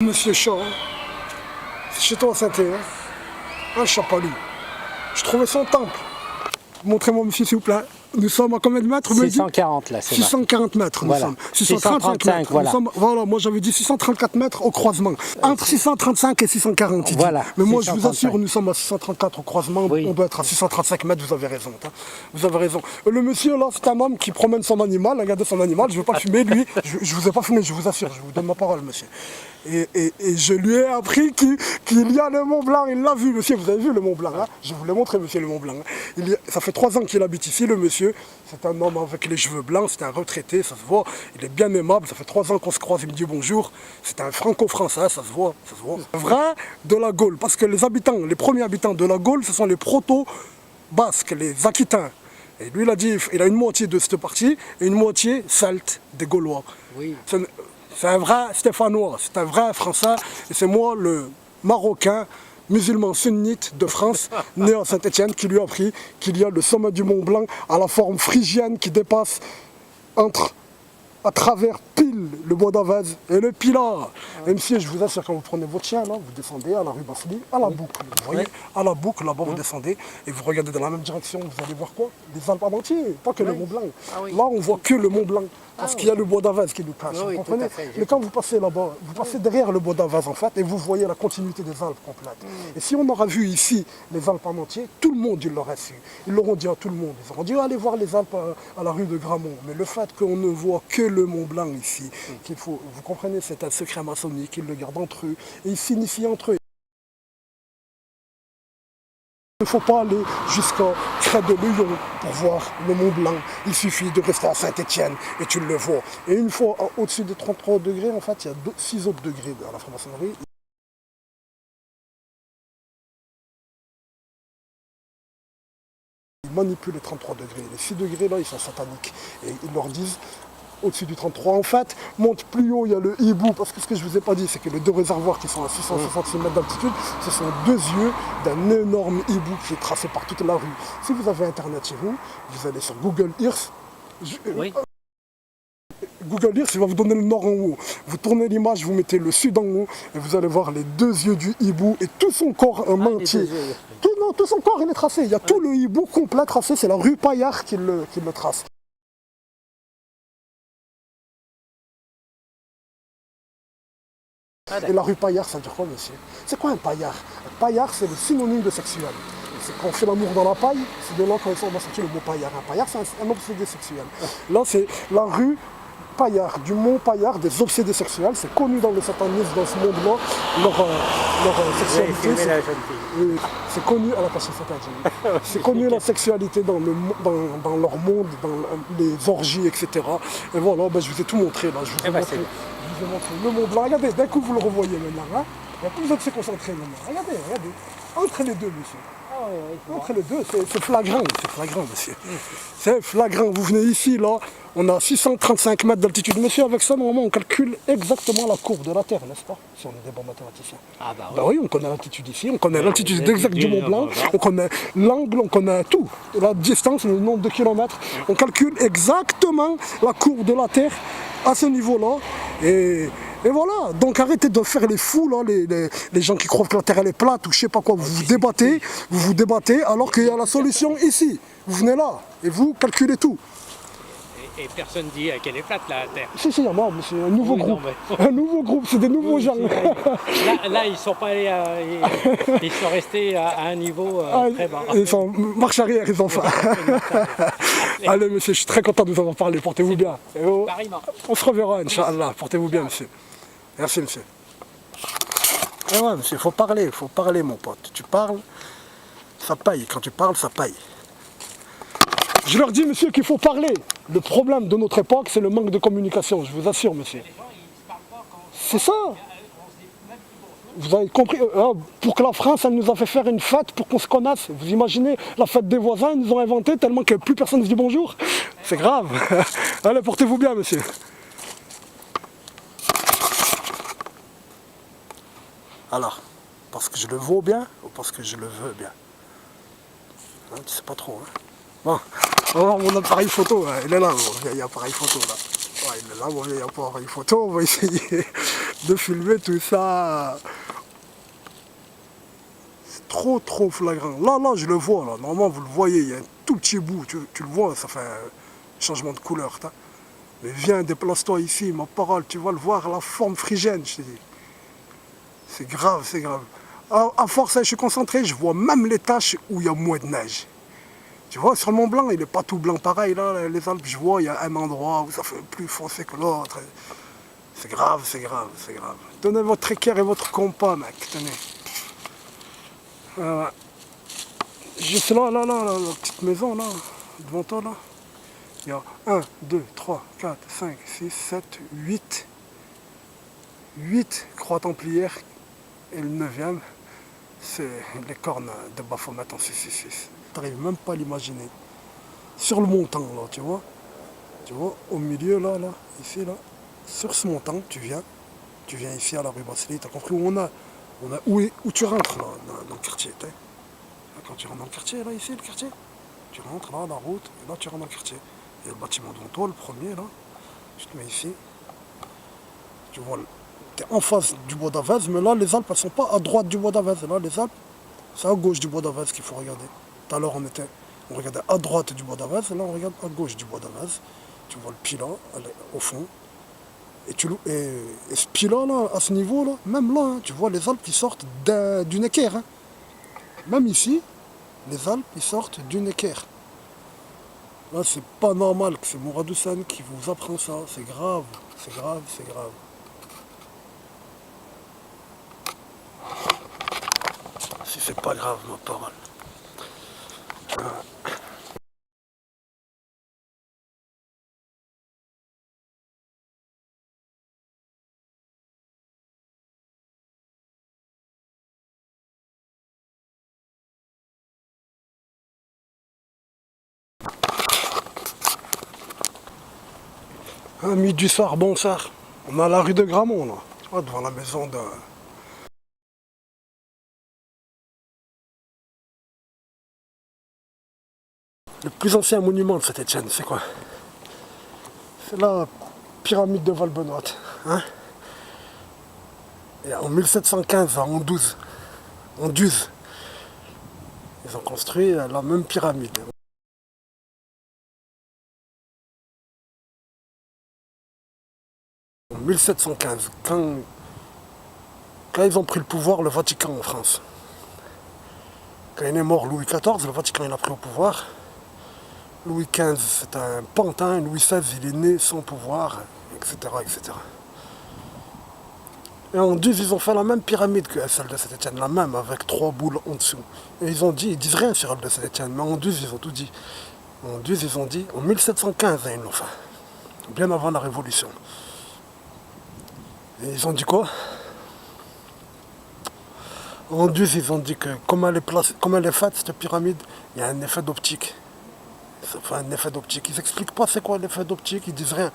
Monsieur Chat, c'est chez toi à Saint-Thé, hein? Un chapalou. Je trouvais son temple. Montrez-moi, monsieur, s'il vous plaît. Nous sommes à combien de mètres? 640 là, c'est 640 mètres, nous voilà. sommes. 635 mètres. Voilà. Voilà, moi j'avais dit 634 mètres au croisement. Entre 635 et 640. Voilà. Mais moi 635. je vous assure, nous sommes à 634 au croisement. Oui. On doit être à 635 mètres, vous avez raison. Hein. Vous avez raison. Le monsieur là, c'est un homme qui promène son animal. Regardez son animal, je ne veux pas le fumer, lui. Je ne vous ai pas fumé, je vous assure, je vous donne ma parole, monsieur. Et je lui ai appris qu'il y a le Mont Blanc, il l'a vu, monsieur, vous avez vu le Mont Blanc, hein? Je vous l'ai montré, monsieur, le Mont Blanc. Ça fait 3 ans qu'il habite ici, le monsieur, c'est un homme avec les cheveux blancs, c'est un retraité, ça se voit, il est bien aimable, ça fait 3 ans qu'on se croise, il me dit bonjour, c'est un franco-français, ça se voit, ça se voit. Vrai de la Gaule, parce que les premiers habitants de la Gaule, ce sont les proto-basques, les Aquitains. Et lui, il a dit, il a une moitié de cette partie et une moitié celte, des Gaulois. Oui. C'est un vrai Stéphanois, c'est un vrai Français, et c'est moi le Marocain, musulman sunnite de France, né à Saint-Étienne, qui lui a appris qu'il y a le sommet du Mont Blanc à la forme phrygienne qui dépasse à travers pile le bois d'Avez et le Pilat. Et monsieur, je vous assure, quand vous prenez votre chien, là, vous descendez à la rue Bassely, à la boucle. Vous voyez, à la boucle, là-bas, vous descendez et vous regardez dans la même direction, vous allez voir quoi? Les Alpes en entier, pas que le Mont Blanc. Là, on voit que le Mont Blanc, parce qu'il y a le bois d'Avez qui nous cache, vous comprenez? Mais quand vous passez là-bas, vous passez derrière le bois d'Avez, en fait, et vous voyez la continuité des Alpes complète. Et si on aura vu ici les Alpes en entier, tout le monde, il l'aurait su. Ils l'auront dit à tout le monde. Ils auront dit, allez voir les Alpes à la rue de Grammont. Mais le fait qu'on ne voit que le Mont Blanc ici, vous comprenez, c'est un secret maçonnique, ils le gardent entre eux, et ils signifient entre eux. Il ne faut pas aller jusqu'à près de Lyon pour voir le Mont Blanc. Il suffit de rester à Saint-Étienne et tu le vois. Et une fois au-dessus de 33 degrés, en fait, il y a 6 autres degrés à la franc-maçonnerie. Ils manipulent les 33 degrés. Les 6 degrés, là, ils sont sataniques. Et ils leur disent, au-dessus du 33, en fait, monte plus haut, il y a le hibou, parce que ce que je ne vous ai pas dit, c'est que les deux réservoirs qui sont à 666 mètres d'altitude, ce sont 2 yeux d'un énorme hibou qui est tracé par toute la rue. Si vous avez Internet chez vous, vous allez sur Google Earth, Google Earth, il va vous donner le nord en haut. Vous tournez l'image, vous mettez le sud en haut, et vous allez voir les 2 yeux du hibou et tout son corps en entier. Tout son corps, il est tracé. Il y a tout le hibou complet tracé, c'est la rue Paillard qui le trace. Et la rue Paillard, ça veut dire quoi, monsieur? C'est quoi un paillard? Un paillard, c'est le synonyme de sexuel. C'est quand on fait l'amour dans la paille, c'est de là qu'on va sortir le mot paillard. Un paillard, c'est un obsédé sexuel. Là, c'est la rue Paillard, du mont Paillard, des obsédés sexuels. C'est connu dans le satanisme, dans ce monde-là, leur sexualité. C'est connu à la passion satanique. C'est connu la sexualité dans leur monde, dans les orgies, etc. Et voilà, ben, je vous ai tout montré là. Je vous ai montré le Mont Blanc. Regardez, d'un coup vous le revoyez maintenant. Hein? Il n'y a plus besoin de se concentrer maintenant. Regardez. Entre les deux, monsieur. Entre les deux, c'est flagrant, monsieur. C'est flagrant. Vous venez ici, là, on a 635 mètres d'altitude. Monsieur, avec ça, normalement, on calcule exactement la courbe de la Terre, n'est-ce pas? Si on est des bons mathématiciens. Ah bah oui. Bah oui, on connaît l'altitude ici, on connaît l'altitude exacte du Mont Blanc, on connaît l'angle, on connaît tout. La distance, le nombre de kilomètres. On calcule exactement la courbe de la Terre à ce niveau-là. Et voilà, donc arrêtez de faire les fous, là, les gens qui croient que la Terre elle est plate ou je sais pas quoi, vous vous débattez alors qu'il y a la solution ici. Vous venez là et vous calculez tout. Et personne dit qu'elle est plate la Terre. Si, il y a moi, mais c'est un nouveau groupe. Un nouveau groupe, c'est des nouveaux gens. Là, ils sont pas allés ils sont restés à un niveau très bas. Ils sont marche arrière, ils ont faim. Allez, monsieur, je suis très content de vous avoir parlé. Portez-vous bien. On se reverra, Inch'Allah. Portez-vous bien, monsieur. Merci, monsieur. Et ouais, monsieur, il faut parler, mon pote. Tu parles, ça paye. Quand tu parles, ça paye. Je leur dis, monsieur, qu'il faut parler. Le problème de notre époque, c'est le manque de communication, je vous assure, monsieur. C'est ça. Vous avez compris, pour que la France, elle nous a fait faire une fête pour qu'on se connaisse. Vous imaginez, la fête des voisins, ils nous ont inventé tellement que plus personne ne se dit bonjour. C'est grave. Allez, portez-vous bien, monsieur. Alors, parce que je le vaux bien ou parce que je le veux bien? Hein, tu sais pas trop, hein. Bon, on va voir mon appareil photo, hein. Il est là, mon vieil appareil photo là. Ouais, il est là, mon vieil appareil photo, on va essayer de filmer tout ça. C'est trop flagrant. Là, je le vois, là. Normalement, vous le voyez, il y a un tout petit bout. Tu le vois, ça fait un changement de couleur. Mais viens, déplace-toi ici, ma parole, tu vas le voir, la forme frigène, je te dis. C'est grave, c'est grave. À force, je suis concentré, je vois même les taches où il y a moins de neige. Tu vois, sur le Mont Blanc, il n'est pas tout blanc pareil. Là, les Alpes, je vois, il y a un endroit où ça fait plus foncé que l'autre. C'est grave, c'est grave, c'est grave. Donnez votre équerre et votre compas, mec, tenez. Juste là, la petite maison, là, devant toi, là. Il y a 1, 2, 3, 4, 5, 6, 7, 8. 8 croix templières. Et le 9e, c'est les cornes de Baphomet en 666. Tu n'arrives même pas à l'imaginer. Sur le montant, là, tu vois, au milieu, là, ici, là, sur ce montant, tu viens ici à la rue Bassely, tu as compris où tu rentres, là, dans le quartier, t'sais. Quand tu rentres dans le quartier, là, ici, le quartier, tu rentres, là, la route, et là, tu rentres dans le quartier. Il y a le bâtiment devant toi, le premier, là, tu te mets ici, tu vois, tu es en face du bois d'Avez, mais là, les Alpes, elles sont pas à droite du bois d'Avez. Là, les Alpes, c'est à gauche du bois d'Avez qu'il faut regarder. Tout à l'heure, on regardait à droite du bois d'Avez, et là, on regarde à gauche du bois d'Avez. Tu vois le pilat, au fond. Et ce pilat, là, à ce niveau, là, même là, hein, tu vois les Alpes qui sortent d'une équerre. Hein. Même ici, les Alpes, ils sortent d'une équerre. Là, c'est pas normal que c'est Mourad Houssen qui vous apprend ça. C'est grave, c'est grave, c'est grave. Si c'est pas grave, ma parole. Amis du soir, bonsoir. On a la rue de Gramont, là. Tu vois, devant la maison de... Le plus ancien monument de Saint-Étienne, c'est quoi? C'est la pyramide de Val-Benoît. Hein? Et en 1715, en 12, ils ont construit la même pyramide. En 1715, quand ils ont pris le pouvoir, le Vatican en France. Quand il est mort Louis XIV, le Vatican il a pris au pouvoir. Louis XV, c'est un pantin. Louis XVI, il est né sans pouvoir, etc., etc. Et en 12, ils ont fait la même pyramide que celle de Saint-Étienne, la même, avec 3 boules en dessous. Et ils disent rien sur elle de Saint-Étienne, mais en 12, ils ont tout dit. En 12, ils ont dit, en 1715, ils l'ont fait, bien avant la Révolution. Et ils ont dit quoi? En 12, ils ont dit que, comme elle est faite, cette pyramide, il y a un effet d'optique. Ça fait un effet d'optique. Ils n'expliquent pas c'est quoi l'effet d'optique, ils disent rien.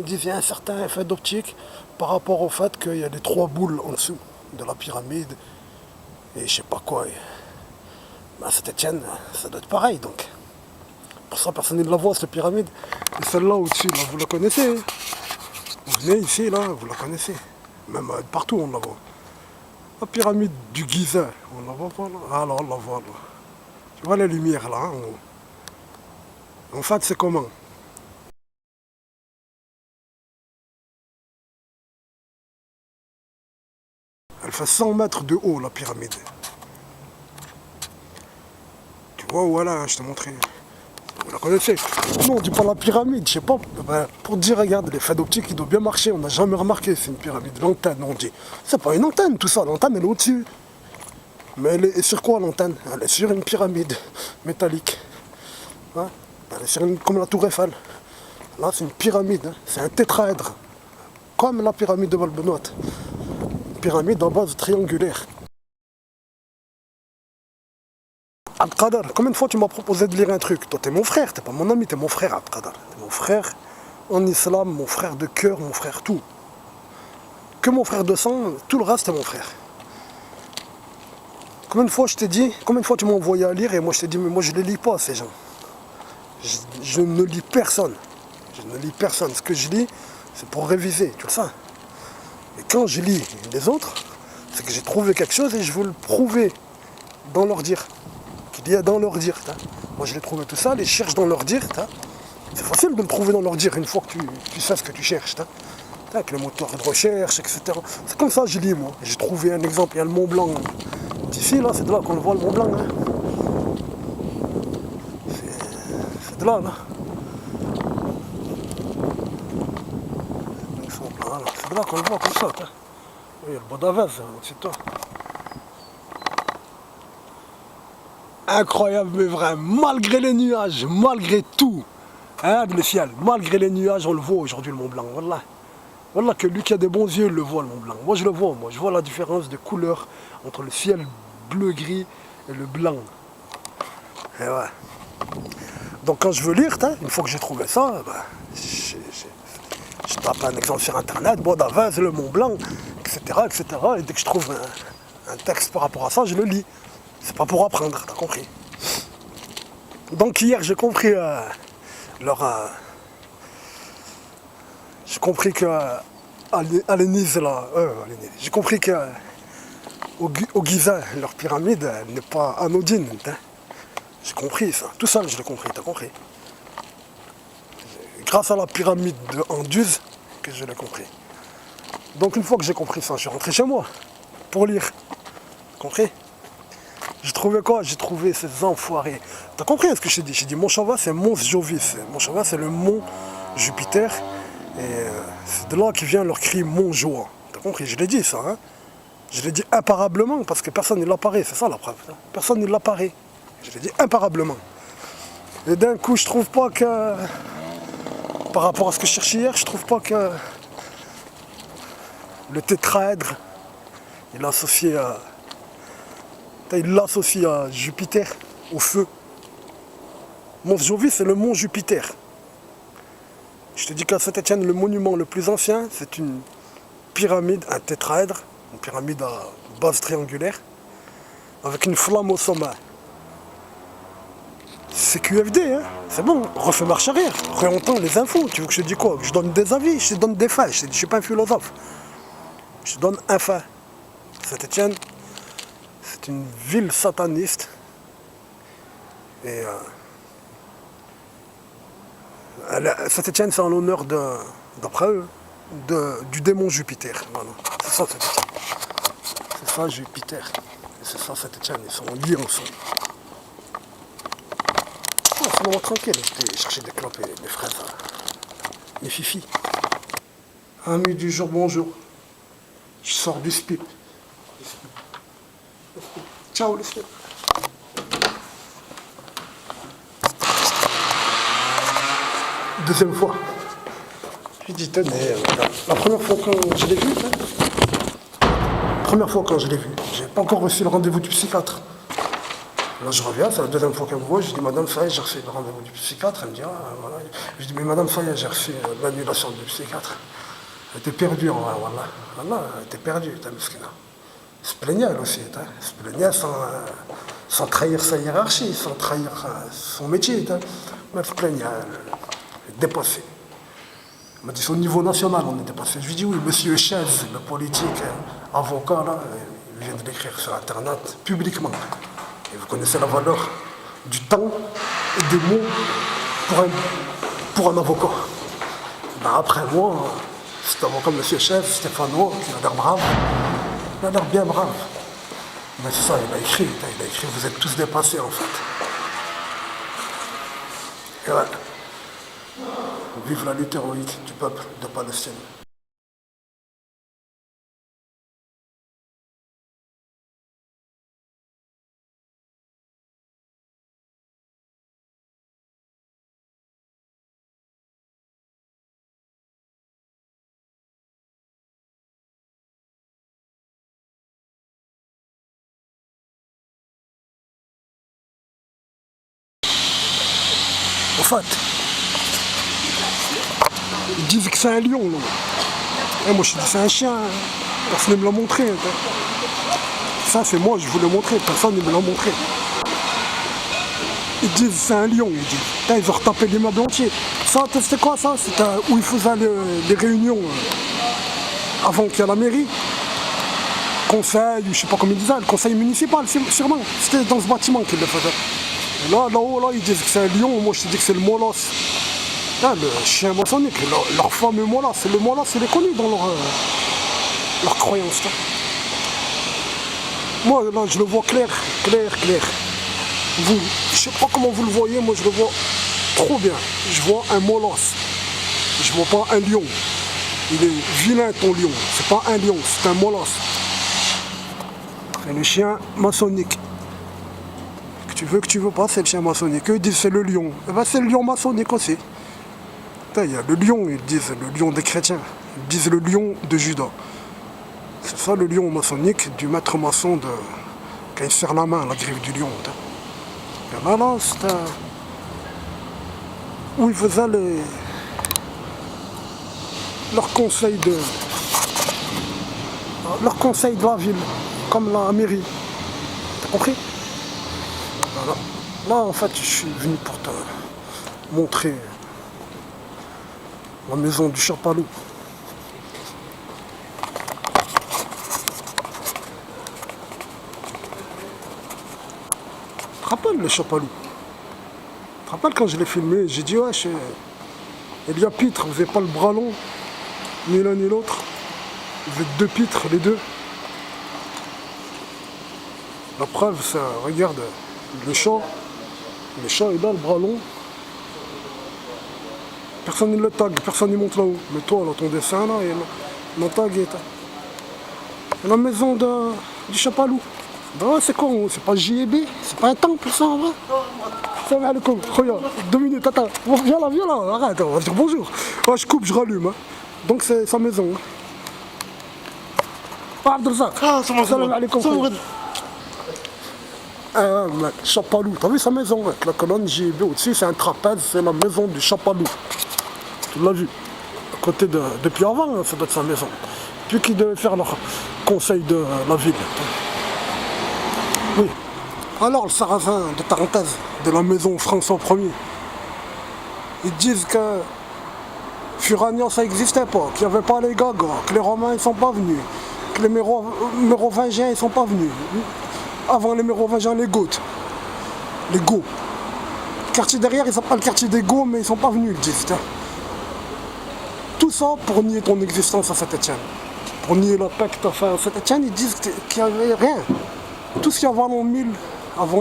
Ils disent qu'il y a un certain effet d'optique par rapport au fait qu'il y a les 3 boules en dessous de la pyramide et je sais pas quoi. Ben, Saint-Étienne, ça doit être pareil donc. Pour ça, personne ne la voit cette pyramide. Et celle-là au-dessus, là, vous la connaissez. Vous venez ici, là, vous la connaissez. Même partout, on la voit. La pyramide du Gizeh, on la voit pas là. Ah là, on la voit là. Tu vois les lumières là. Hein, En fait, c'est comment? Elle fait 100 mètres de haut, la pyramide. Tu vois, voilà, je t'ai montré. Vous la connaissez? Non, on dit pas la pyramide, je sais pas. Ben, pour dire, regarde, l'effet d'optique, il doit bien marcher. On n'a jamais remarqué, c'est une pyramide. L'antenne, on dit. C'est pas une antenne, tout ça. L'antenne, elle est au-dessus. Mais elle est sur quoi, l'antenne? Elle est sur une pyramide métallique. Hein? Elle est sur comme la tour Eiffel. Là, c'est une pyramide. Hein? C'est un tétraèdre. Comme la pyramide de Val-Benoît. Pyramide en base triangulaire. Abdelkader, combien de fois tu m'as proposé de lire un truc? Toi, t'es mon frère, t'es pas mon ami, t'es mon frère, Abdelkader. T'es mon frère en islam, mon frère de cœur, mon frère tout. Que mon frère de sang, tout le reste est mon frère. Combien de fois je t'ai dit, combien de fois tu m'as envoyé à lire et moi je t'ai dit, mais moi je ne les lis pas ces gens. Je ne lis personne. Je ne lis personne. Ce que je lis, c'est pour réviser, tu le sais. Et quand je lis les autres, c'est que j'ai trouvé quelque chose et je veux le prouver dans leur dire. Qu'il y a dans leur dire. Moi je l'ai trouvé tout ça, les cherche dans leur dire. C'est facile de le trouver dans leur dire une fois que tu sais ce que tu cherches. Avec le moteur de recherche, etc. C'est comme ça que je lis moi. J'ai trouvé un exemple, il y a le Mont Blanc. D'ici là, c'est de là qu'on le voit le Mont Blanc. C'est de là, là. Voilà, c'est de là qu'on le voit comme ça. Oui, le Bois d'Avez, au-dessus de toi. Incroyable mais vrai, malgré les nuages, malgré tout, le ciel, malgré les nuages, on le voit aujourd'hui le Mont Blanc, voilà. Voilà que lui qui a des bons yeux, il le voit le Mont Blanc. Moi je le vois, je vois la différence de couleur entre le ciel bleu-gris et le blanc. Et ouais. Donc quand je veux lire, une fois que j'ai trouvé ça, je tape un exemple sur internet, Bois d'Avez, le Mont Blanc, etc., etc. Et dès que je trouve un texte par rapport à ça, je le lis. C'est pas pour apprendre, t'as compris. Donc hier j'ai compris j'ai compris que à Lénise là, j'ai compris que au Gizeh, leur pyramide n'est pas anodine. J'ai compris ça, tout ça je l'ai compris, t'as compris. Grâce à la pyramide de Anduze que je l'ai compris. Donc une fois que j'ai compris ça, je suis rentré chez moi pour lire. T'as compris? J'ai trouvé quoi? J'ai trouvé ces enfoirés. T'as compris ce que je t'ai dit? J'ai dit Mont Chava c'est Mons Jovis. Mont Chava c'est le mont Jupiter. Et c'est de là qui vient leur cri Mont Joie. T'as compris? Je l'ai dit ça. Je l'ai dit imparablement parce que personne ne l'apparaît. C'est ça la preuve. Personne ne l'apparaît. Je l'ai dit imparablement. Et d'un coup je trouve pas que... Par rapport à ce que je cherchais hier, je trouve pas que... Le tétraèdre, il l'associe à Jupiter, au feu. Mons Jovis, c'est le mont Jupiter. Je te dis qu'à Saint-Étienne, le monument le plus ancien, c'est une pyramide, un tétraèdre, une pyramide à base triangulaire, avec une flamme au sommet. C'est QFD, c'est bon, refais marche arrière, réentends les infos, tu veux que je te dise quoi? Que je donne des avis, je te donne des faits, je ne suis pas un philosophe. Je te donne un fait. Saint-Étienne, c'est une ville sataniste. Et Saint-Étienne, c'est en l'honneur d'après eux, du démon Jupiter. Voilà. C'est ça Saint-Étienne. C'est ça Jupiter. Et c'est ça Saint-Étienne. Ils sont liés ensemble. Oh, c'est vraiment tranquille. Je chercher des clopes et des fraises. Les fifis. Amis du jour, bonjour. Je sors du SPIP. Ciao les SPIP. Deuxième fois. Je lui dis, tenez, la première fois quand je l'ai vu, j'ai pas encore reçu le rendez-vous du psychiatre. Là je reviens, c'est la deuxième fois qu'elle me voit, je dis madame, ça y est, j'ai reçu le rendez-vous du psychiatre. Elle me dit, ah voilà. Je dis, mais madame, ça y est, j'ai reçu l'annulation du psychiatre. Elle était perdue, voilà. Voilà, elle était perdue, t'as musclé. Elle se plaignait elle aussi, elle se plaignait sans trahir sa hiérarchie, sans trahir son métier. Mais elle se plaignait, elle est dépassée. Elle m'a dit, c'est au niveau national, on est dépassé. Je lui dis, oui, monsieur Chaise, le politique, avocat, là, il vient de l'écrire sur Internet, publiquement. Et vous connaissez la valeur du temps et des mots pour un avocat. Ben après moi, cet avocat, monsieur Chaise, Stéphano, qui a l'air brave, il a l'air bien brave. Mais c'est ça, il a écrit, vous êtes tous dépassés en fait. Et ouais. Vive la lutte héroïque du peuple de Palestine. En fait, ils disent que c'est un lion, là. Et moi je dis c'est un chien, personne ne me l'a montré. Ça c'est moi, je vous l'ai montré, personne ne me l'a montré. Ils disent c'est un lion, ils disent. Ils ont retapé l'immeuble entier. Ça, c'était quoi ça? C'était où ils faisaient les réunions avant qu'il y ait la mairie, conseil, je sais pas comment ils disaient, le conseil municipal, sûrement. C'était dans ce bâtiment qu'ils le faisaient. Et là-haut, là, ils disent que c'est un lion, moi je te dis que c'est le molosse. Ah, le chien maçonnique, leur fameux molosse. Le molosse, il est connu dans leur croyance. Hein. Moi, là, je le vois clair. Vous, je sais pas comment vous le voyez, moi je le vois trop bien. Je vois un molosse. Je vois pas un lion. Il est vilain ton lion. C'est pas un lion, c'est un molosse. C'est le chien maçonnique. Que tu veux pas, c'est le chien maçonnique. Eux ils disent c'est le lion. Eh ben, c'est le lion maçonnique aussi. Il y a le lion, ils disent le lion des chrétiens. Ils disent le lion de Judas. C'est ça le lion maçonnique du maître maçon quand il serre la main à la griffe du lion. Et là, c'était où ils faisaient leur conseil de la ville, comme la mairie. T'as compris? Voilà. Là, en fait, je suis venu pour te montrer la maison du Chapalou. Tu te rappelles le Chapalou? Tu te rappelles quand je l'ai filmé, j'ai dit ouais, Elia Pitre, vous n'avez pas le bras long, ni l'un ni l'autre. Vous êtes deux pitres, les deux. La preuve, ça, regarde, le chat, il a le bras long. Personne ne le tag, personne ne monte là-haut. Mais toi, là, ton dessin, là, il est tag. C'est la maison du Chapalou. Ben ouais, c'est quoi? C'est pas JB? C'est pas un temple, ça, en vrai? Ça va, le con. Regarde, 2 minutes, attends. Viens là, arrête, on va dire bonjour. Ouais, je coupe, je rallume. Hein. Donc, c'est sa maison. Hein. Ah, Abdelzak. Ah, salam alaikum. Chapalou, t'as vu sa maison avec la colonne JB au-dessus, c'est un trapèze, c'est la maison du Chapalou. Tu l'as vu? À côté depuis avant, ça doit être sa maison. Puis qu'ils devaient faire leur conseil de la ville. Oui. Alors le sarrasin de Tarentaise, de la maison François Ier, ils disent que Furania ça n'existait pas, qu'il n'y avait pas les Gagas, que les Romains ils sont pas venus, que les Mérovingiens ils sont pas venus. Avant les Mérovingiens, les Goths. Les Goths. Le quartier derrière, ils s'appellent le quartier des Goths, mais ils sont pas venus, ils disent. Tout ça pour nier ton existence à Saint-Étienne. Pour nier la paix que tu as fait à Saint-Étienne, ils disent qu'il n'y avait rien. Tout ce qu'il y avait avant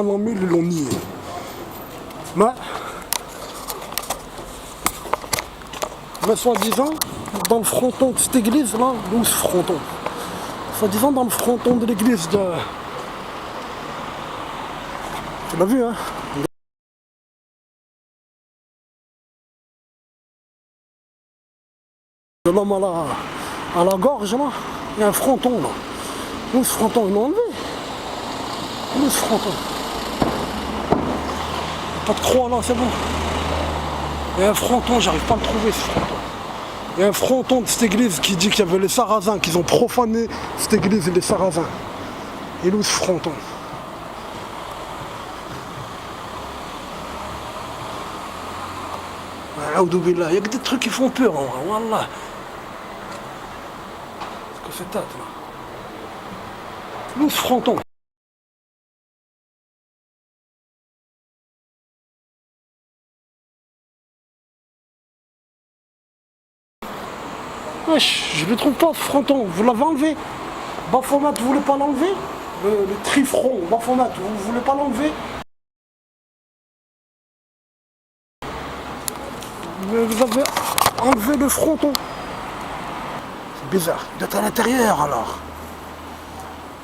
l'an 1000, ils l'ont nié. Mais soi-disant, dans le fronton de cette église, là, où ce fronton? Soi-disant, dans le fronton de l'église de... Tu l'as vu, hein? De l'homme à la gorge, là, il y a un fronton, là. Où ce fronton, ils l'ont enlevé. Où ce fronton? Pas de croix, là, c'est bon. Il y a un fronton, j'arrive pas à le trouver, ce fronton. Il y a un fronton de cette église qui dit qu'il y avait les Sarrasins, qu'ils ont profané cette église et les Sarrasins. Et où ce fronton? Il y a que des trucs qui font peur, en vrai, wallah. Qu'est-ce que c'est tête, là? Où ce fronton? Wesh, je le trouve pas, ce fronton. Vous l'avez enlevé. Baphomet, vous voulez pas l'enlever? Le trifron, Baphomet, vous voulez pas l'enlever? Mais vous avez enlevé le fronton. C'est bizarre. Vous êtes à l'intérieur alors.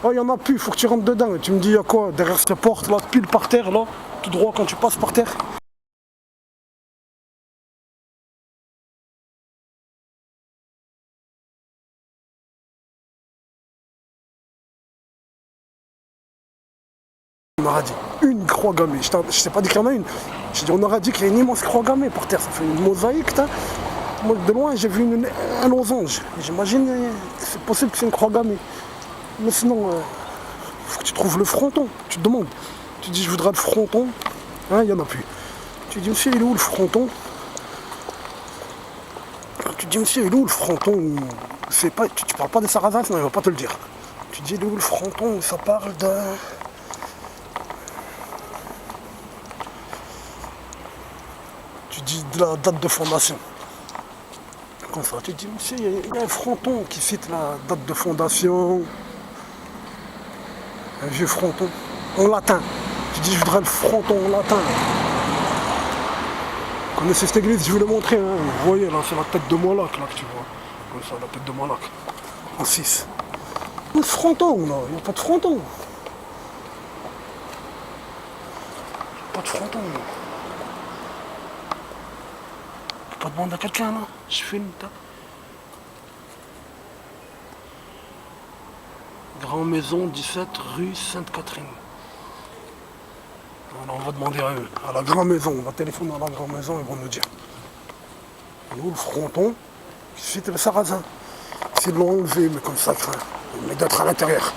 Oh, il y en a plus, il faut que tu rentres dedans. Et tu me dis, il y a quoi derrière cette porte là, pile par terre là, tout droit quand tu passes par terre? On aura dit une croix gammée. Je t'ai pas dit qu'il y en a une. J'ai dit on aura dit qu'il y a une immense croix gammée par terre. Ça fait une mosaïque. Moi de loin j'ai vu un losange. J'imagine c'est possible que c'est une croix gammée. Mais sinon, faut que tu trouves le fronton. Tu te demandes. Tu dis je voudrais le fronton. Hein, il n'y en a plus. Tu dis monsieur il est où le fronton? Tu dis monsieur il est où le fronton c'est pas, tu parles pas des Sarrasins, sinon il va pas te le dire. Tu dis d'où le fronton, ça parle de... Tu dis de la date de fondation. Comme ça, tu dis, monsieur, il y a un fronton qui cite la date de fondation. Un vieux fronton en latin. Tu dis, je voudrais le fronton en latin. Vous connaissez cette église, je vous l'ai montré, hein. Vous voyez, là, c'est la tête de Moloch, là, que tu vois. Comme ça, la tête de Moloch. En 6. Le fronton, là, il n'y a pas de fronton. Pas de fronton, là. Je peux pas demander à quelqu'un, là. Je filme, tape. Grand Maison, 17 rue Sainte-Catherine. Alors on va demander à eux, à la Grand Maison, on va téléphoner à la Grand Maison, ils vont nous dire. Nous, le fronton, c'était le Sarrasin. S'ils l'ont enlevé, mais comme ça craint. Mais d'être à l'intérieur.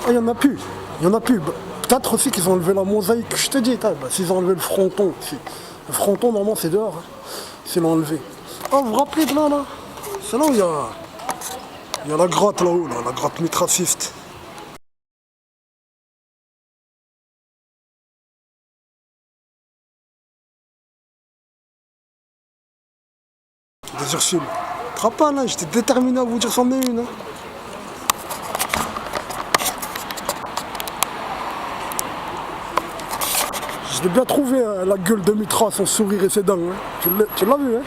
Ah, il n'y en a plus. Il y en a plus. Peut-être aussi qu'ils ont enlevé la mosaïque. Je te dis, s'ils ont enlevé le fronton. Le fronton, normalement, c'est dehors. Hein. S'ils l'ont enlevé. Oh, vous vous rappelez de là, là? C'est là où il y a la grotte là-haut, là, la grotte mitraciste. Des Ursules. Tu te rappelles, hein, j'étais déterminé à vous dire c'en est une. Hein. Je l'ai bien trouvé, hein, la gueule de Mitra, son sourire et ses dents. Hein. Tu l'as vu, hein?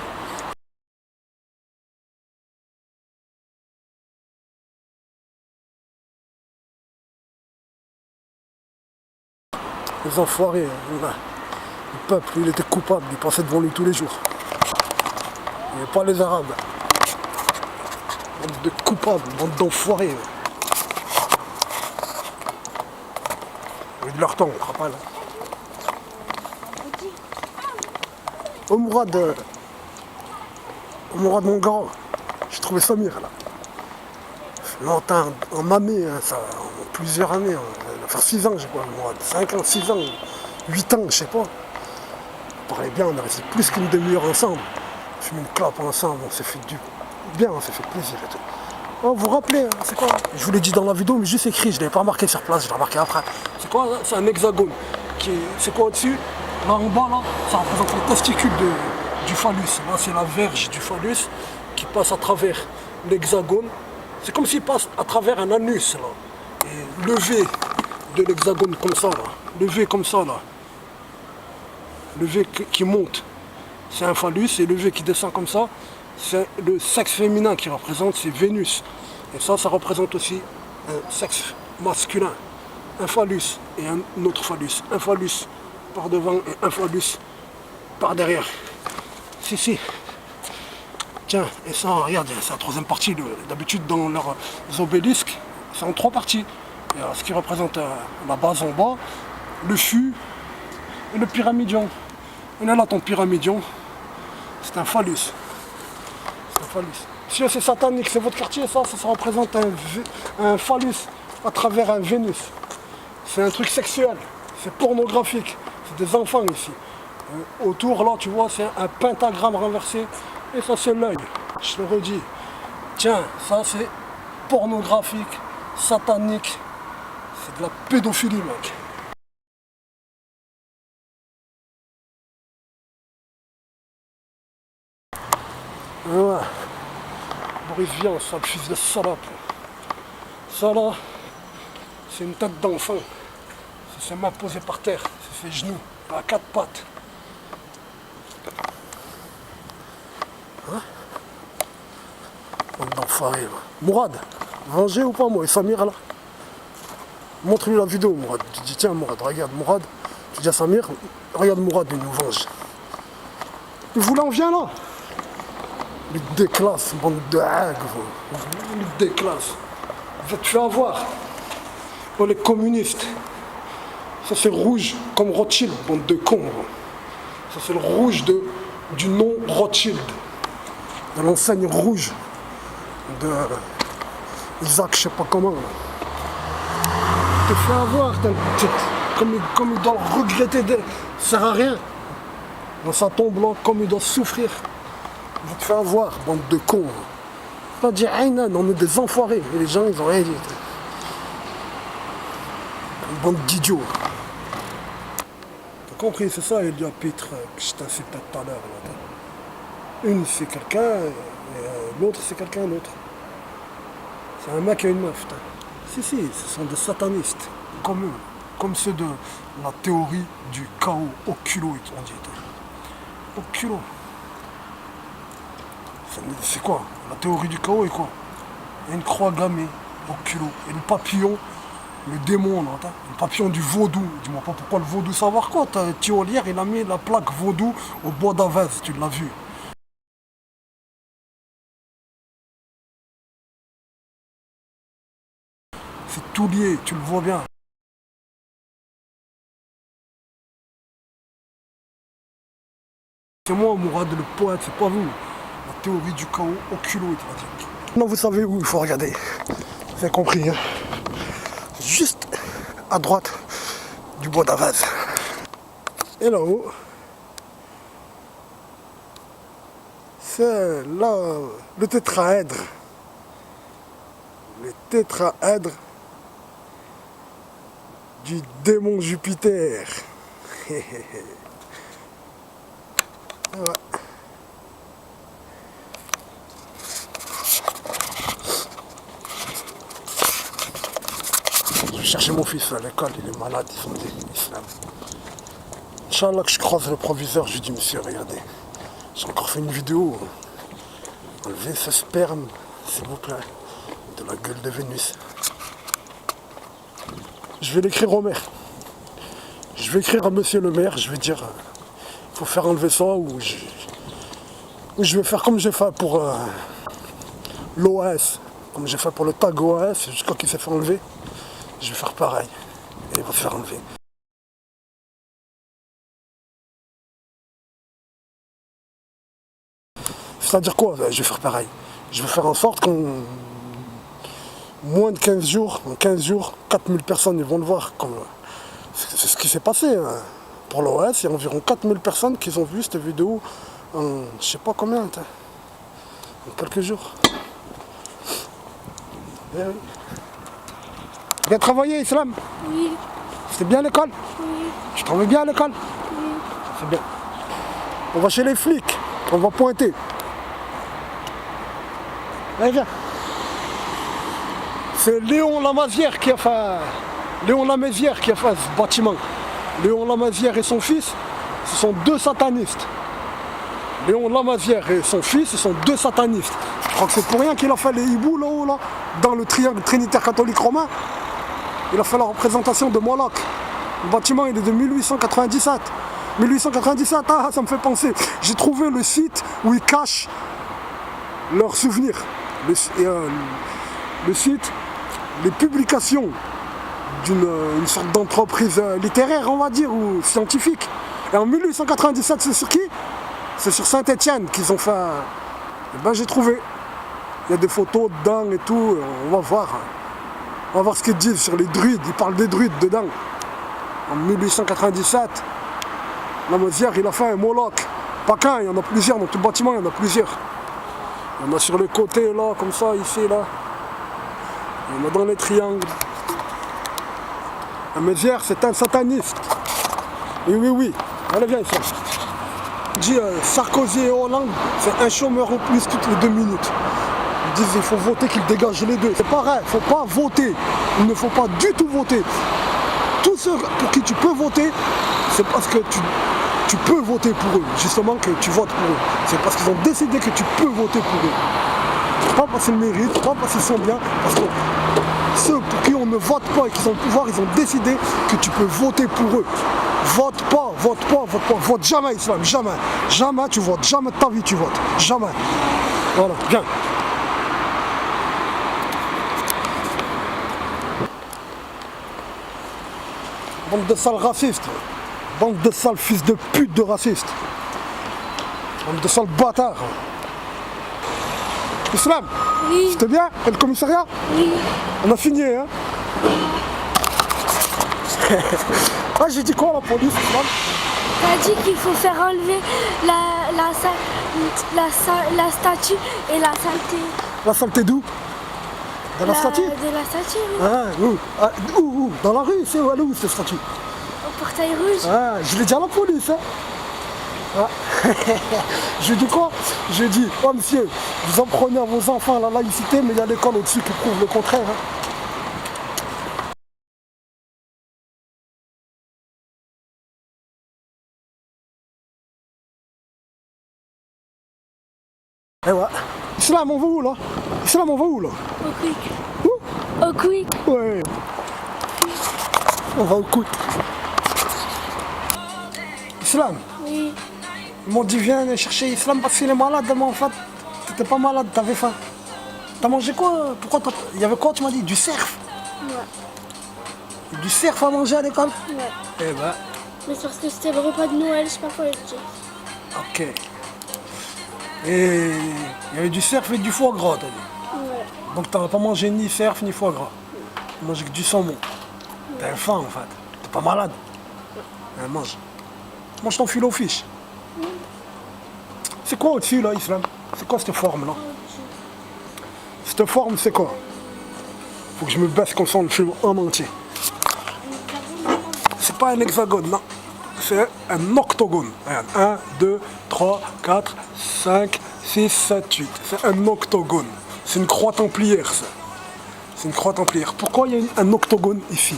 Les enfoirés, hein. Le peuple, il était coupable, il passait devant lui tous les jours. Il n'y avait pas les Arabes. Bande de coupables, bande d'enfoirés. Ils ont eu de leur temps, on ne pas là. Oh Mourad, mon grand, j'ai trouvé Samir là. Longtemps, en mamie, hein, ça, en plusieurs années, on va faire 6 ans, je sais pas, Mourad, 5 ans, 6 ans, 8 ans, je sais pas. On parlait bien, on a resté plus qu'une demi-heure ensemble. On a fumé une clope ensemble, on s'est fait du bien, on s'est fait plaisir et tout. Oh, vous vous rappelez, hein, c'est quoi? Je vous l'ai dit dans la vidéo, mais juste écrit, je ne l'avais pas remarqué sur place, je l'ai remarqué après. C'est quoi là? C'est un hexagone. C'est quoi au-dessus? Là en bas, là, ça représente le testicule du phallus. Là, c'est la verge du phallus qui passe à travers l'hexagone. C'est comme s'il passe à travers un anus, là. Et le V de l'hexagone comme ça, là. Le V comme ça, là. Le V qui monte, c'est un phallus. Et le V qui descend comme ça, c'est le sexe féminin qui représente, c'est Vénus. Et ça représente aussi un sexe masculin. Un phallus et un autre phallus. Un phallus par devant et un phallus par derrière. Si. Tiens, et ça, regarde, c'est la troisième partie. D'habitude, dans leurs obélisques, c'est en 3 parties. Il y a ce qui représente la base en bas, le fût et le pyramidion. Et là, ton pyramidion, c'est un phallus. C'est un phallus. Si c'est satanique, c'est votre quartier, ça représente un phallus à travers un Vénus. C'est un truc sexuel, c'est pornographique. C'est des enfants ici. Autour, là, tu vois, c'est un pentagramme renversé. Et ça, c'est l'œil. Je te le redis. Tiens, ça, c'est pornographique, satanique. C'est de la pédophilie, mec. Ouais. Boris, viens, sale fils de salope. Ça, là, c'est une tête d'enfant. C'est ses mains posées par terre. C'est ses genoux, à 4 pattes. Hein? Bande d'enfoirés. Mourad, venger ou pas, moi, et Samir, là? Montre-lui la vidéo, Mourad. Tu dis, tiens, Mourad, regarde, Mourad. Tu dis à Samir, regarde, Mourad, il nous venge. Et vous, là, on vient, là. Les déclasses, bande de hagues, les déclasses. Vous êtes fait avoir. Oh, les communistes. Ça, c'est rouge, comme Rothschild, bande de cons. Ça, c'est le rouge du nom Rothschild. De l'enseigne rouge de Isaac, je sais pas comment. T'es fait avoir, comme il doit regretter, ça sert à rien. Dans sa tombe là, comme il doit souffrir. vous te faites avoir, bande de cons. Pas dire Aynan, on est des enfoirés. Et les gens, ils ont rien dit. Une bande d'idiots. T'as compris, c'est ça, Elia Pitre, que je t'insultais tout à l'heure. Une, c'est quelqu'un, et l'autre, c'est quelqu'un d'autre. C'est un mec et une meuf. Si, ce sont des satanistes, comme eux. Comme ceux de la théorie du chaos au culot, on dit. Au culot. C'est quoi? La théorie du chaos est quoi? Il y a une croix gammée au culot. Et le papillon, le démon, là, le papillon du vaudou. Dis-moi pas pourquoi le vaudou, savoir quoi? Thiolière, il a mis la plaque vaudou au bois d'Avez, tu l'as vu. C'est tout lié, tu le vois bien. C'est moi, Mourad, le poète, c'est pas vous. La théorie du chaos au culot, il va dire. Non, vous savez où il faut regarder. Vous avez compris, hein? Juste à droite du bois d'Avez. Et là-haut, c'est là le tétraèdre. Le tétraèdre du démon Jupiter. Ouais. Je vais chercher mon fils à l'école, il est malade, ils font des islam. Inch'Allah que je croise le proviseur, je lui dis monsieur, regardez, j'ai encore fait une vidéo. Enlevez ce sperme, s'il vous plaît, de la gueule de Vénus. Je vais l'écrire au maire. Je vais écrire à monsieur le maire, je vais dire il faut faire enlever ça ou je vais faire comme j'ai fait pour l'OAS, comme j'ai fait pour le tag OAS, jusqu'à qu'il s'est fait enlever. Je vais faire pareil. Et il va se faire enlever. C'est-à-dire quoi? Je vais faire pareil. Je vais faire en sorte qu'en moins de 15 jours, en 15 jours, 4000 personnes ils vont le voir. C'est ce qui s'est passé. Hein. Pour l'OS, il y a environ 4000 personnes qui ont vu cette vidéo en je sais pas combien, en quelques jours. Eh oui. Bien travaillé, Islam? Oui. C'était bien à l'école? Oui. Tu travailles bien à l'école? Oui. C'est bien. On va chez les flics, on va pointer. Allez, viens. C'est Léon Lamazière qui a fait. Léon Lamazière qui a fait ce bâtiment. Léon Lamazière et son fils, ce sont deux satanistes. Léon Lamazière et son fils, ce sont deux satanistes. Je crois que c'est pour rien qu'il a fait les hiboux là-haut, là, dans le triangle trinitaire catholique romain. Il a fait la représentation de Moloch. Le bâtiment il est de 1897. 1897, ah, ça me fait penser. J'ai trouvé le site où ils cachent leurs souvenirs. Le site, les publications d'une sorte d'entreprise littéraire, on va dire, ou scientifique. Et en 1897, c'est sur qui? C'est sur Saint-Étienne qu'ils ont fait. Et ben j'ai trouvé. Il y a des photos dedans et tout, on va voir. On va voir ce qu'ils disent sur les druides, ils parlent des druides dedans. En 1897, Lamazière, il a fait un Moloch. Pas qu'un, il y en a plusieurs, dans tout le bâtiment, il y en a plusieurs. Il y en a sur les côtés, là, comme ça, ici, là. Il y en a dans les triangles. Lamazière, c'est un sataniste. Et oui. Allez, viens ici. On dit Sarkozy et Hollande, c'est un chômeur en plus toutes les 2 minutes. Ils disent qu'il faut voter, qu'ils dégagent les deux. C'est pareil, il ne faut pas voter. Il ne faut pas du tout voter. Tous ceux pour qui tu peux voter, c'est parce que tu peux voter pour eux. Justement que tu votes pour eux. C'est parce qu'ils ont décidé que tu peux voter pour eux. Pas parce qu'ils méritent, pas parce qu'ils sont bien, parce que ceux pour qui on ne vote pas et qui sont au pouvoir, ils ont décidé que tu peux voter pour eux. Vote pas, vote jamais Islam, jamais. Jamais tu votes, jamais de ta vie tu votes. Jamais. Voilà, viens. Bande de sales racistes. Bande de sales fils de pute de racistes. Bande de sales bâtards. Islam, Oui. c'était bien? Et le commissariat? Oui. On a fini, hein? Ah, j'ai dit quoi à la police, Islam? T'as dit qu'il faut faire enlever la La statue et la saleté. La saleté d'où? De la statue? De la statue, oui. Ah, où? Ah, où? Dans la rue, c'est où? Elle est où cette statue? Au portail rouge. Ah, je l'ai dit à la police, hein. Ah. Je dis quoi? Je dis, oh monsieur, vous en prenez à vos enfants la laïcité, mais il y a l'école au-dessus qui prouve le contraire. Hein. Et ouais. Islam, on va où là? Islam, on va où là? Au quick. Où? Au quick. Ouais. On va au quick. Islam, Oui. ils m'ont dit viens chercher Islam parce qu'il est malade, mais en fait, t'étais pas malade, t'avais faim. T'as mangé quoi? Pourquoi il y avait quoi, tu m'as dit? Du cerf? Ouais. Du cerf à manger à l'école? Ouais. Eh ben, Mais c'est parce que c'était le repas de Noël, je sais pas quoi le dire. ok. Et il y avait du cerf et du foie gras, t'as dit. Ouais. Donc t'as pas mangé ni cerf ni foie gras. T'as mangé que du saumon. T'as faim en fait. T'es pas malade. Mange. Mange ton fil aux fiches. C'est quoi au-dessus là, Islam? C'est quoi cette forme là? Cette forme c'est quoi? Faut que je me baisse comme ça le film en entier. C'est pas un hexagone, non. C'est un octogone. Regarde, 1, 2, 3, 4, 5, 6, 7, 8. C'est un octogone. C'est une croix templière, ça. C'est une croix templière. Pourquoi il y a un octogone ici?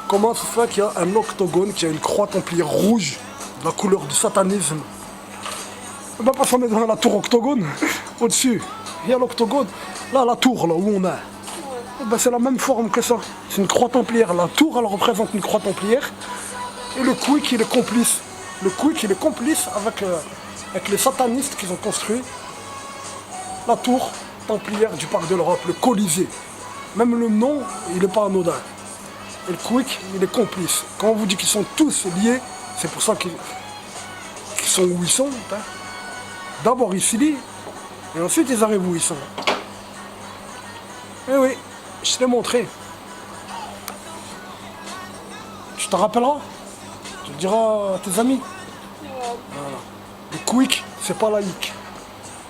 Comment se fait qu'il y a un octogone qui a une croix templière rouge, de la couleur du satanisme? Eh ben parce qu'on est dans la tour octogone, au-dessus. Il y a l'octogone. Là, la tour, là où on est. Eh ben, c'est la même forme que ça. C'est une croix templière. La tour, elle représente une croix templière. Et le quick, il est complice. Le quick, il est complice avec les satanistes qui ont construit la tour templière du Parc de l'Europe, le Colisée. Même le nom, il n'est pas anodin. Et le quick, il est complice. Quand on vous dit qu'ils sont tous liés, c'est pour ça qu'ils sont où ils sont. Hein. D'abord ils s'y lient, et ensuite ils arrivent où ils sont. Eh oui, je te l'ai montré. Tu te rappelleras? Tu le diras à tes amis. Voilà. Le quick, c'est pas laïque.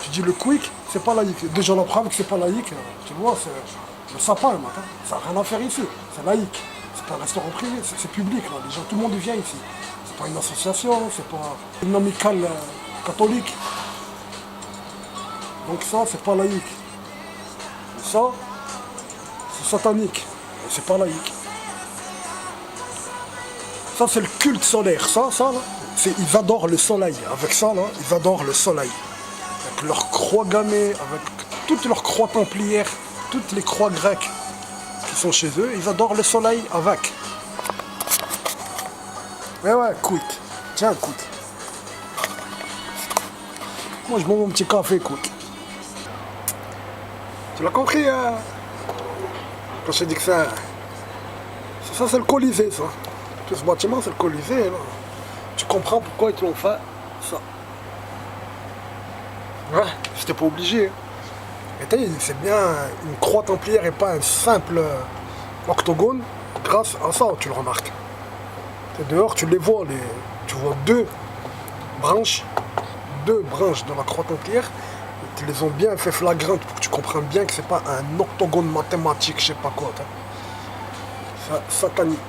Tu dis le quick, c'est pas laïque. Déjà la preuve que c'est pas laïque, tu vois, c'est le sapin le matin. Ça n'a rien à faire ici. C'est laïque. C'est pas un restaurant privé, c'est public là. Les gens, tout le monde vient ici. C'est pas une association, c'est pas une amicale catholique. Donc ça, c'est pas laïque. Et ça, c'est satanique. Et c'est pas laïque. Ça, c'est le culte solaire. Ça là, ils adorent le soleil. Avec ça, là, ils adorent le soleil. Avec leur croix gammée, avec toutes leurs croix templières, toutes les croix grecques qui sont chez eux, ils adorent le soleil avec. Mais ouais, quick. Tiens, quick. Moi, je bois mon petit café, quick. Tu l'as compris, hein? Quand je t'ai dit que ça, c'est le Colisée, ça. Tout ce bâtiment, c'est le Colisée, là. Tu comprends pourquoi ils te l'ont fait, ça. Ouais, j'étais pas obligé. Et t'as vu, c'est bien une croix templière et pas un simple octogone. Grâce à ça, tu le remarques. Et dehors, tu les vois, tu vois deux branches de la croix templière. Ils les ont bien fait flagrantes pour que tu comprennes bien que c'est pas un octogone mathématique, je sais pas quoi. C'est satanique.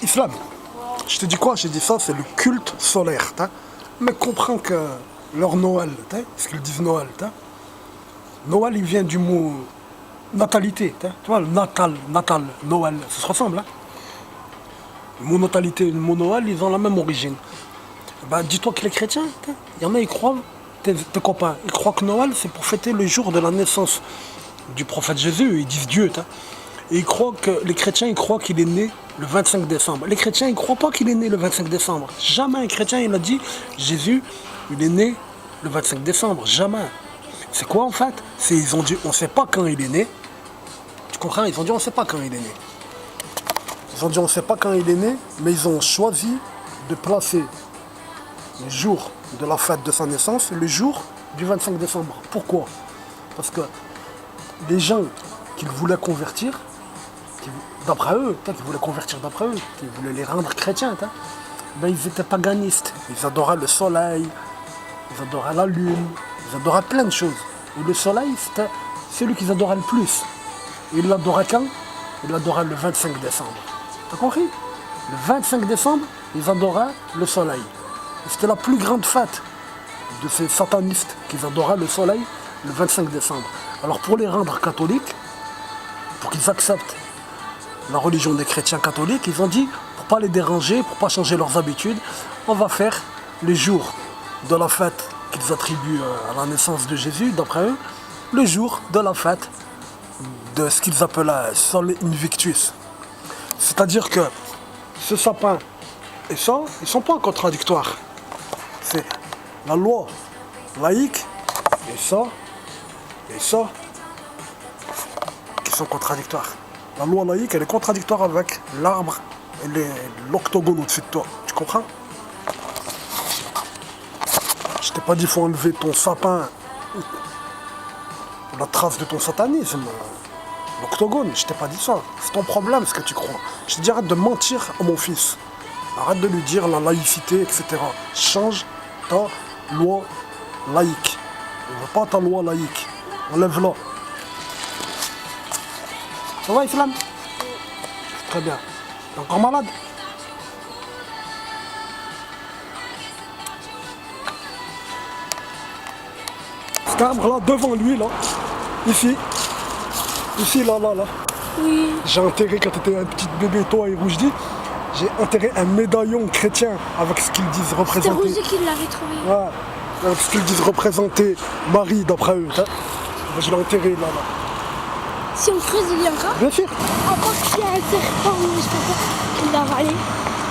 Islam, je te dis quoi? J'ai dit ça, c'est le culte solaire. Mais comprends que leur Noël, ce qu'ils disent Noël, Noël, il vient du mot natalité. Tu vois, le natal, Noël, ça se ressemble. Hein? Le mot natalité et le mot Noël, ils ont la même origine. Ben, dis-toi que les chrétiens, il y en a, ils croient, tes copains, ils croient que Noël, c'est pour fêter le jour de la naissance du prophète Jésus. Ils disent Dieu. Et ils croient que les chrétiens, ils croient qu'il est né le 25 décembre. Les chrétiens, ils ne croient pas qu'il est né le 25 décembre. Jamais un chrétien, il a dit, Jésus, il est né le 25 décembre. Jamais. C'est quoi en fait? Ils ont dit, on ne sait pas quand il est né. Tu comprends? Ils ont dit, on ne sait pas quand il est né. Ils ont dit, on ne sait pas quand il est né, mais ils ont choisi de placer le jour de la fête de sa naissance, le jour du 25 décembre. Pourquoi? Parce que les gens qu'ils voulaient convertir, d'après eux, qui voulaient les rendre chrétiens, ben ils étaient paganistes. Ils adoraient le soleil, ils adoraient la lune, ils adoraient plein de choses. Et le soleil, c'était celui qu'ils adoraient le plus. Et ils l'adoraient quand? Ils l'adoraient le 25 décembre. T'as compris? Le 25 décembre, ils adoraient le soleil. Et c'était la plus grande fête de ces satanistes qu'ils adoraient le soleil le 25 décembre. Alors pour les rendre catholiques, pour qu'ils acceptent la religion des chrétiens catholiques, ils ont dit, pour pas les déranger, pour pas changer leurs habitudes, on va faire les jours de la fête qu'ils attribuent à la naissance de Jésus, d'après eux, le jour de la fête de ce qu'ils appelaient Sol Invictus. C'est-à-dire que ce sapin et ça, ils sont pas contradictoires. C'est la loi laïque et ça qui sont contradictoires. La loi laïque, elle est contradictoire avec l'arbre et l'octogone au-dessus de toi. Tu comprends? Je t'ai pas dit qu'il faut enlever ton sapin, la trace de ton satanisme, l'octogone. Je t'ai pas dit ça. C'est ton problème ce que tu crois. Je te dis arrête de mentir à mon fils. Arrête de lui dire la laïcité, etc. Change ta loi laïque. On ne veut pas ta loi laïque. Enlève-la. Ça va, Islam? Très bien. T'es encore malade? Cet arbre-là, devant lui, là, ici, là, Oui. j'ai enterré, quand t'étais un petit bébé, toi et Roujdi, j'ai enterré un médaillon chrétien avec ce qu'ils disent C'est représenter. Roger qui l'avait trouvé. Ouais, avec ce qu'ils disent représenter Marie, d'après eux. Hein. Je l'ai enterré, là. Si on creuse, il y a encore. Bien sûr. À part qu'il y a un serpent, je sais pas, qui l'a avalé.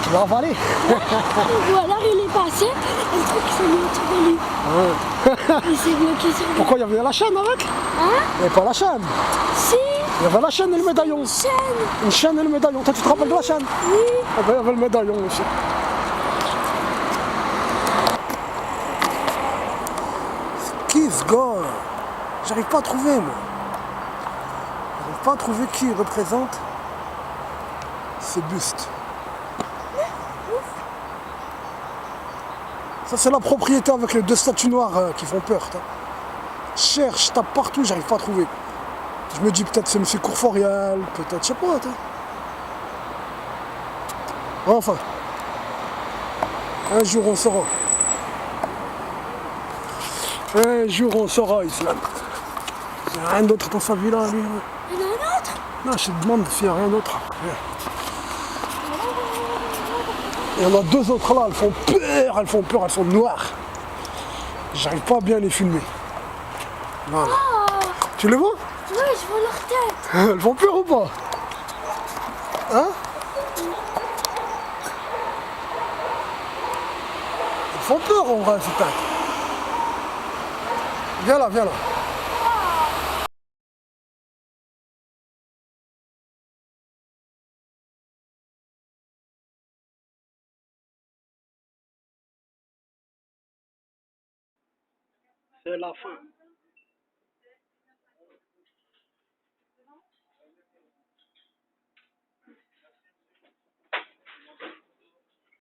Tu l'as avalé. Ou alors il est passé, et le truc s'est mis autour de lui. Il s'est bloqué sur lui. Pourquoi il y avait la chaîne avec? Hein? Il n'y avait pas la chaîne. Si, Il y avait la chaîne et le médaillon. chaîne. Une chaîne et le médaillon. Toi, tu te rappelles de la chaîne? Oui. Ah ben, il y avait le médaillon aussi. C'est qui ce gars? J'arrive pas à trouver, moi. J'arrive pas à trouver qui représente ce buste. Ça, c'est la propriété avec les deux statues noires qui font peur. Cherche, tape partout, j'arrive pas à trouver. Je me dis peut-être c'est M. Courforial, peut-être, je sais pas. Enfin, un jour on saura. Un jour on saura, Islam. Il n'y a rien d'autre dans sa vie là, lui. Il y en a un autre. Non, je te demande s'il n'y a rien d'autre. Il y en a deux autres là, elles font peur, elles sont noires. J'arrive pas à bien les filmer. Voilà. Oh, Tu les vois? oui, je vois leur tête. Elles font peur ou pas? Hein? Elles font peur en vrai, ces têtes. Viens là, viens là. C'est la fin.